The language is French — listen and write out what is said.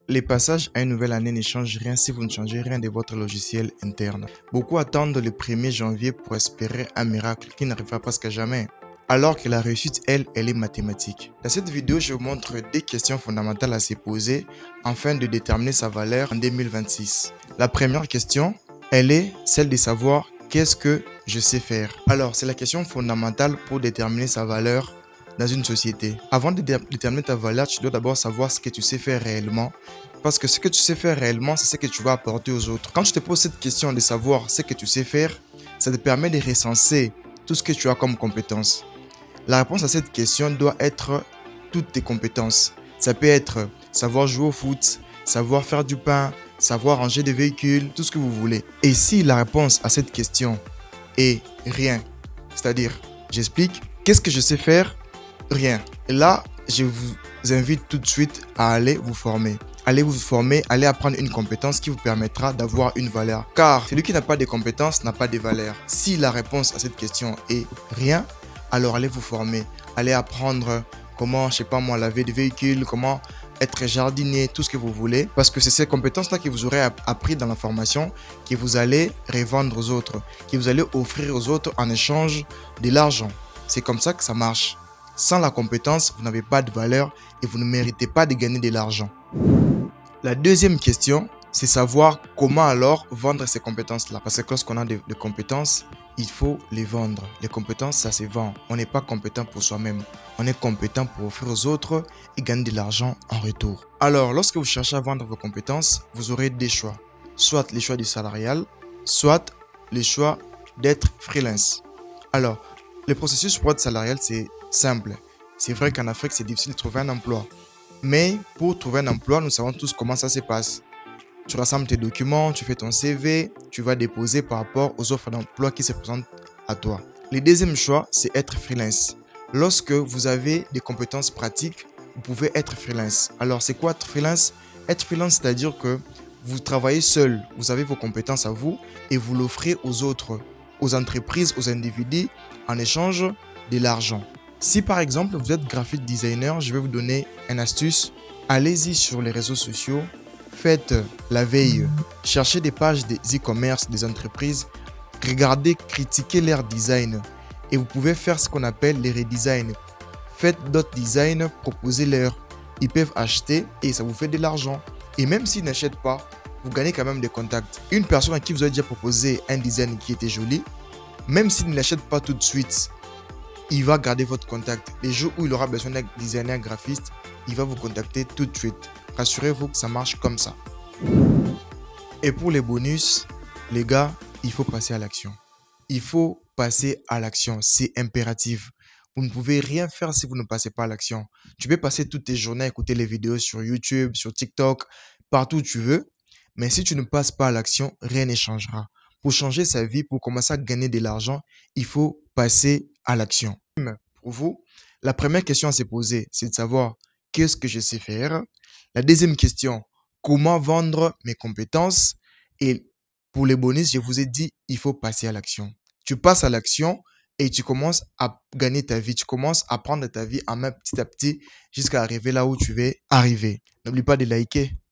Les passages à une nouvelle année ne changent rien si vous ne changez rien de votre logiciel interne. Beaucoup attendent le 1er janvier pour espérer un miracle qui n'arrivera presque jamais. Alors que la réussite, elle est mathématique. Dans cette vidéo, je vous montre des questions fondamentales à se poser afin de déterminer sa valeur en 2026. La première question, elle est celle de savoir qu'est-ce que je sais faire. Alors, c'est la question fondamentale pour déterminer sa valeur dans une société. Avant de déterminer ta valeur, tu dois d'abord savoir ce que tu sais faire réellement. Parce que ce que tu sais faire réellement, c'est ce que tu vas apporter aux autres. Quand tu te poses cette question de savoir ce que tu sais faire, ça te permet de recenser tout ce que tu as comme compétences. La réponse à cette question doit être toutes tes compétences. Ça peut être savoir jouer au foot, savoir faire du pain, savoir ranger des véhicules, tout ce que vous voulez. Et si la réponse à cette question est rien, c'est-à-dire, j'explique, qu'est-ce que je sais faire? Rien. Et là, je vous invite tout de suite à aller vous former. Allez vous former, allez apprendre une compétence qui vous permettra d'avoir une valeur. Car celui qui n'a pas de compétences n'a pas de valeur. Si la réponse à cette question est rien, alors allez vous former. Allez apprendre comment, je sais pas moi, laver des véhicules, comment être jardinier, tout ce que vous voulez. Parce que c'est ces compétences-là que vous aurez appris dans la formation que vous allez revendre aux autres, que vous allez offrir aux autres en échange de l'argent. C'est comme ça que ça marche. Sans la compétence, vous n'avez pas de valeur et vous ne méritez pas de gagner de l'argent. La deuxième question, c'est savoir comment alors vendre ces compétences-là. Parce que lorsqu'on a des compétences, il faut les vendre. Les compétences, ça se vend. On n'est pas compétent pour soi-même. On est compétent pour offrir aux autres et gagner de l'argent en retour. Alors, lorsque vous cherchez à vendre vos compétences, vous aurez des choix. Soit les choix du salarial, soit les choix d'être freelance. Alors, le processus pour être salarial, c'est simple. C'est vrai qu'en Afrique, c'est difficile de trouver un emploi. Mais pour trouver un emploi, nous savons tous comment ça se passe. Tu rassembles tes documents, tu fais ton CV, tu vas déposer par rapport aux offres d'emploi qui se présentent à toi. Le deuxième choix, c'est être freelance. Lorsque vous avez des compétences pratiques, vous pouvez être freelance. Alors, c'est quoi être freelance? Être freelance, c'est-à-dire que vous travaillez seul, vous avez vos compétences à vous et vous l'offrez aux autres, aux entreprises, aux individus en échange de l'argent. Si par exemple vous êtes graphic designer, je vais vous donner une astuce. Allez-y sur les réseaux sociaux, faites la veille, cherchez des pages des e-commerce, des entreprises, regardez, critiquez leur design et vous pouvez faire ce qu'on appelle les redesigns. Faites d'autres designs, proposez-leur. Ils peuvent acheter et ça vous fait de l'argent. Et même s'ils n'achètent pas, vous gagnez quand même des contacts. Une personne à qui vous avez déjà proposé un design qui était joli, même s'il ne l'achète pas tout de suite, il va garder votre contact. Les jours où il aura besoin d'un designer graphiste, il va vous contacter tout de suite. Rassurez-vous que ça marche comme ça. Et pour les bonus, les gars, il faut passer à l'action. Il faut passer à l'action. C'est impératif. Vous ne pouvez rien faire si vous ne passez pas à l'action. Tu peux passer toutes tes journées à écouter les vidéos sur YouTube, sur TikTok, partout où tu veux. Mais si tu ne passes pas à l'action, rien ne changera. Pour changer sa vie, pour commencer à gagner de l'argent, il faut passer à l'action. Pour vous, la première question à se poser, c'est de savoir qu'est-ce que je sais faire. La deuxième question, comment vendre mes compétences. Et pour les bonus, je vous ai dit, il faut passer à l'action. Tu passes à l'action et tu commences à gagner ta vie. Tu commences à prendre ta vie en main petit à petit jusqu'à arriver là où tu veux arriver. N'oublie pas de liker.